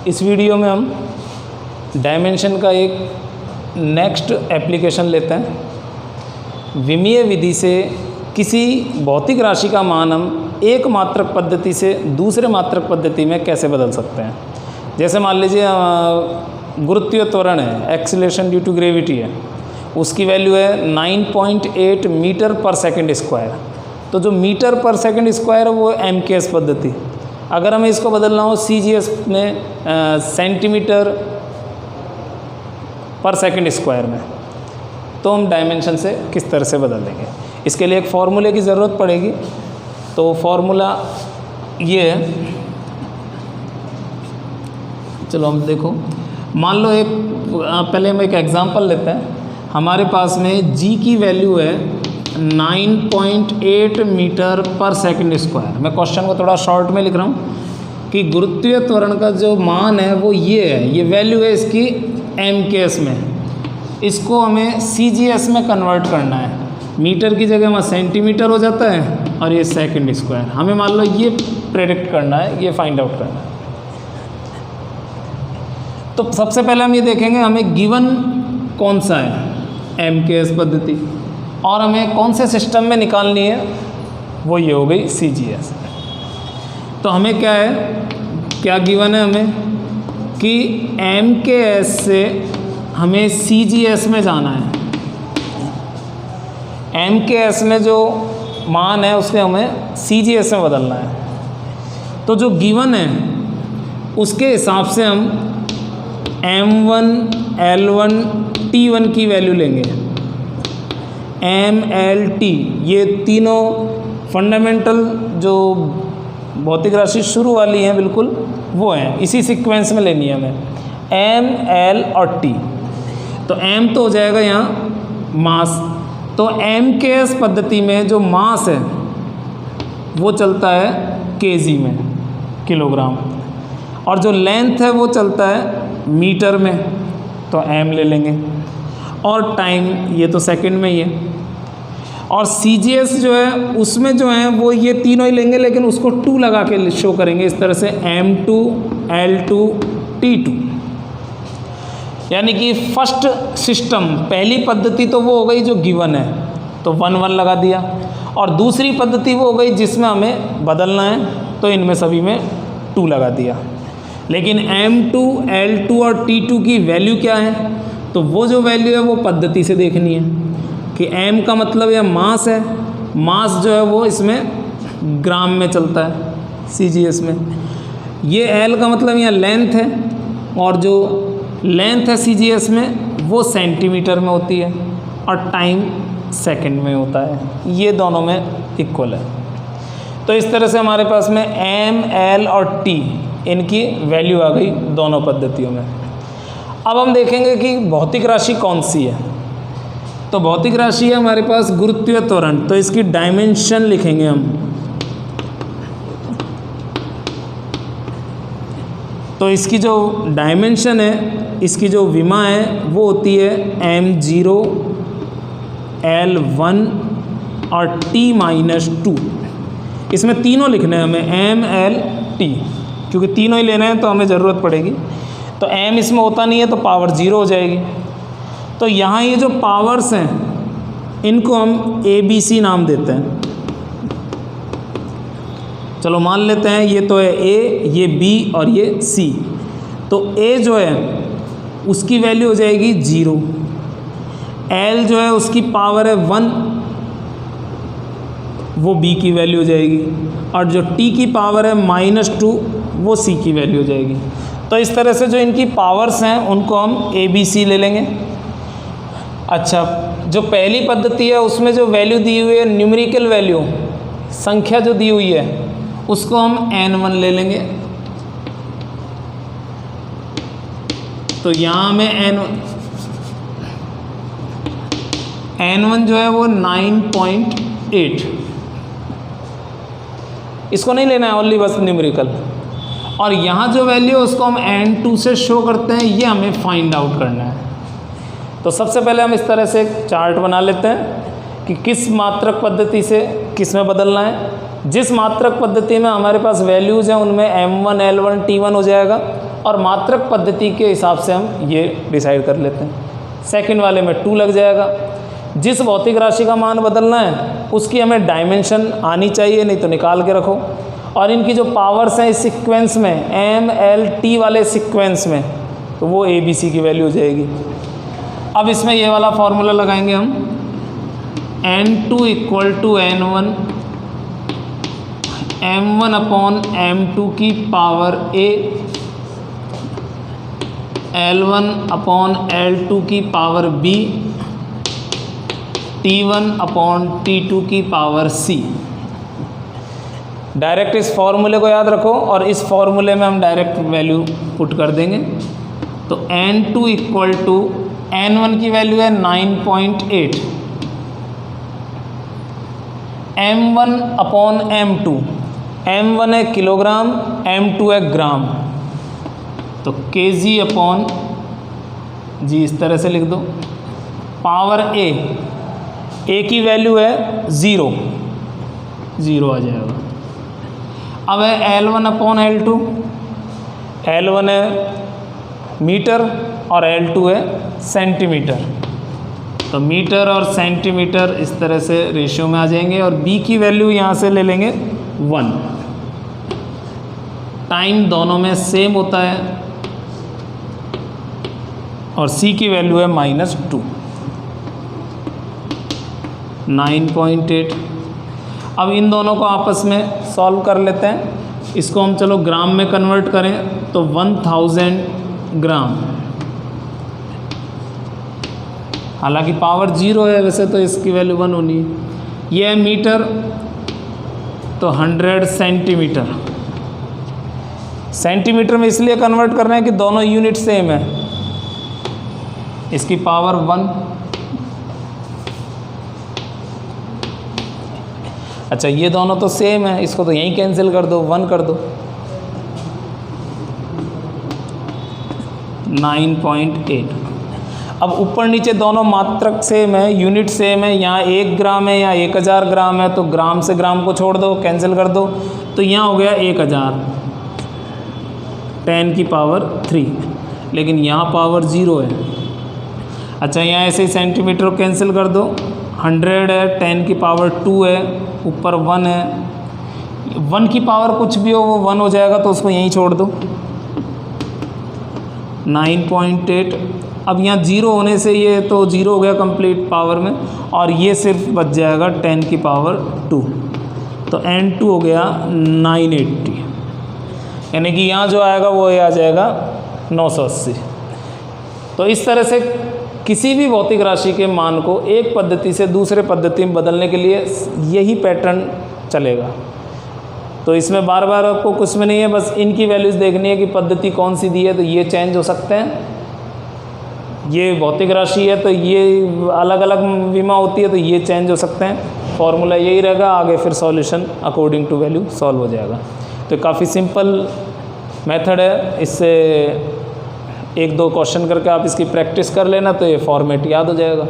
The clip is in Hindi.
इस वीडियो में हम डायमेंशन का एक नेक्स्ट एप्लीकेशन लेते हैं। विमीय विधि से किसी भौतिक राशि का मान हम एक मात्रक पद्धति से दूसरे मात्रक पद्धति में कैसे बदल सकते हैं। जैसे मान लीजिए गुरुत्वीय त्वरण है, एक्सीलरेशन ड्यू टू ग्रेविटी है, उसकी वैल्यू है 9.8 मीटर पर सेकंड स्क्वायर। तो जो मीटर पर सेकंड स्क्वायर है वो MKS पद्धति। अगर हमें इसको बदलना हो CGS में सेंटीमीटर पर सेकंड स्क्वायर में, तो हम डायमेंशन से किस तरह से बदल देंगे। इसके लिए एक फॉर्मूले की ज़रूरत पड़ेगी। तो फॉर्मूला ये है, चलो हम देखो, मान लो पहले हम एक एग्जांपल लेते हैं। हमारे पास में G की वैल्यू है 9.8 मीटर पर सेकंड स्क्वायर। मैं क्वेश्चन को थोड़ा शॉर्ट में लिख रहा हूँ कि गुरुत्वीय त्वरण का जो मान है वो ये है, ये वैल्यू है इसकी MKS में। इसको हमें CGS में कन्वर्ट करना है। मीटर की जगह वहाँ सेंटीमीटर हो जाता है और ये सेकंड स्क्वायर। हमें मान लो ये प्रेडिक्ट करना है, ये फाइंड आउट करना है। तो सबसे पहले हम ये देखेंगे हमें गिवन कौन सा है, MKS पद्धति, और हमें कौन से सिस्टम में निकालनी है, वो ये हो गई CGS। तो हमें क्या है, क्या गिवन है हमें कि MKS से हमें CGS में जाना है। MKS में जो मान है उससे हमें CGS में बदलना है। तो जो गिवन है उसके हिसाब से हम M1, L1, T1 की वैल्यू लेंगे। MLT ये तीनों फंडामेंटल जो भौतिक राशि शुरू वाली हैं बिल्कुल वो हैं, इसी सीक्वेंस में लेनी है हमें, M, L और T। तो M तो हो जाएगा यहाँ मास। तो MKS पद्धति में जो मास है वो चलता है kg में, किलोग्राम, और जो लेंथ है वो चलता है मीटर में, तो M ले लेंगे। और टाइम ये तो सेकंड में ही है। और CGS जो है उसमें जो है वो ये तीनों ही लेंगे, लेकिन उसको 2 लगा के शो करेंगे इस तरह से, M2, L2, T2। यानी कि फर्स्ट सिस्टम, पहली पद्धति तो वो हो गई जो गिवन है, तो 1 1 लगा दिया। और दूसरी पद्धति वो हो गई जिसमें हमें बदलना है, तो इनमें सभी में 2 लगा दिया। लेकिन M2, L2 और T2 की वैल्यू क्या है, तो वो जो वैल्यू है वो पद्धति से देखनी है कि M का मतलब यह मास है। मास जो है वो इसमें ग्राम में चलता है CGS में। ये L का मतलब यहाँ लेंथ है, और जो लेंथ है CGS में वो सेंटीमीटर में होती है, और टाइम सेकंड में होता है। ये दोनों में इक्वल है। तो इस तरह से हमारे पास में M, L और T इनकी वैल्यू आ गई दोनों पद्धतियों में। अब हम देखेंगे कि भौतिक राशि कौन सी है। तो भौतिक राशि है हमारे पास गुरुत्वीय त्वरण। तो इसकी डायमेंशन लिखेंगे हम। तो इसकी जो डायमेंशन है, इसकी जो विमा है वो होती है M0, L1 और T-2। इसमें तीनों लिखने हैं हमें, M, L, T, क्योंकि तीनों ही लेने हैं तो हमें ज़रूरत पड़ेगी। तो M इसमें होता नहीं है तो पावर 0 हो जाएगी। तो यहाँ ये जो पावर्स हैं इनको हम ABC नाम देते हैं। चलो मान लेते हैं ये तो है A, ये B और ये C। तो A जो है उसकी वैल्यू हो जाएगी 0, L जो है उसकी पावर है 1, वो B की वैल्यू हो जाएगी, और जो T की पावर है -2 वो C की वैल्यू हो जाएगी। तो इस तरह से जो इनकी पावर्स हैं उनको हम ABC ले लेंगे। अच्छा, जो पहली पद्धति है उसमें जो वैल्यू दी हुई है, न्यूमेरिकल वैल्यू, संख्या जो दी हुई है, उसको हम N1 ले लेंगे। तो यहाँ में N1 जो है वो 9.8, इसको नहीं लेना है, ओनली बस न्यूमेरिकल। और यहाँ जो वैल्यू है उसको हम N2 से शो करते हैं, ये हमें फाइंड आउट करना है। तो सबसे पहले हम इस तरह से एक चार्ट बना लेते हैं कि किस मात्रक पद्धति से किस में बदलना है। जिस मात्रक पद्धति में हमारे पास वैल्यूज़ हैं उनमें M1, L1, T1 हो जाएगा, और मात्रक पद्धति के हिसाब से हम ये डिसाइड कर लेते हैं। सेकंड वाले में 2 लग जाएगा। जिस भौतिक राशि का मान बदलना है उसकी हमें डायमेंशन आनी चाहिए, नहीं तो निकाल के रखो। और इनकी जो पावर्स हैं इस सीक्वेंस में MLT वाले सीक्वेंस में, तो वो ABC की वैल्यू हो जाएगी। अब इसमें ये वाला फॉर्मूला लगाएंगे हम, N2 equal to N1 M1 upon M2 की power A, L1 upon L2 की power B, T1 upon T2 की पावर C। डायरेक्ट इस फॉर्मूले को याद रखो और इस फॉर्मूले में हम डायरेक्ट वैल्यू पुट कर देंगे। तो N2 इक्वल टू N1 की वैल्यू है 9.8, M1 अपॉन M2, M1 है किलोग्राम, M2 है ग्राम, तो kg अपॉन जी इस तरह से लिख दो। पावर A की वैल्यू है 0 आ जाएगा। अब है L1 अपॉन L2, L1 है मीटर और L2 है सेंटीमीटर, तो मीटर और सेंटीमीटर इस तरह से रेशियो में आ जाएंगे। और B की वैल्यू यहाँ से ले लेंगे 1। टाइम दोनों में सेम होता है और C की वैल्यू है -2, 9.8। अब इन दोनों को आपस में सॉल्व कर लेते हैं। इसको हम चलो ग्राम में कन्वर्ट करें तो 1000 ग्राम, हालांकि पावर 0 है, वैसे तो इसकी वैल्यू 1 होनी है। ये है मीटर, तो 100 सेंटीमीटर। सेंटीमीटर में इसलिए कन्वर्ट करना है कि दोनों यूनिट सेम है। इसकी पावर 1। अच्छा, ये दोनों तो सेम है, इसको तो यहीं कैंसिल कर दो, 1 कर दो। 9.8। अब ऊपर नीचे दोनों मात्रक सेम है, यूनिट सेम है। यहाँ 1 ग्राम है, यहाँ 1000 ग्राम है, तो ग्राम से ग्राम को छोड़ दो, कैंसिल कर दो, तो यहाँ हो गया 1000, 10 की पावर 3, लेकिन यहाँ पावर 0 है। अच्छा, यहाँ ऐसे ही सेंटीमीटर को कैंसिल कर दो, 100 है, 10 की पावर 2 है, ऊपर 1 है। 1 की पावर कुछ भी हो वो 1 हो जाएगा, तो उसको यहीं छोड़ दो, 9.8। अब यहाँ 0 होने से ये तो 0 हो गया कंप्लीट पावर में, और ये सिर्फ बच जाएगा 10 की पावर 2, तो N2 हो गया 980, यानी कि यहाँ जो आएगा वो ये आ जाएगा 980। तो इस तरह से किसी भी भौतिक राशि के मान को एक पद्धति से दूसरे पद्धति में बदलने के लिए यही पैटर्न चलेगा। तो इसमें बार बार आपको कुछ में नहीं है, बस इनकी वैल्यूज़ देखनी है कि पद्धति कौन सी दी है, तो ये चेंज हो सकते हैं। ये भौतिक राशि है तो ये अलग अलग विमा होती है, तो ये चेंज हो सकते हैं। फॉर्मूला यही रहेगा, आगे फिर solution according to value solve हो जाएगा। तो काफ़ी सिंपल मेथड है, इससे 1-2 क्वेश्चन करके आप इसकी प्रैक्टिस कर लेना तो ये फॉर्मेट याद हो जाएगा।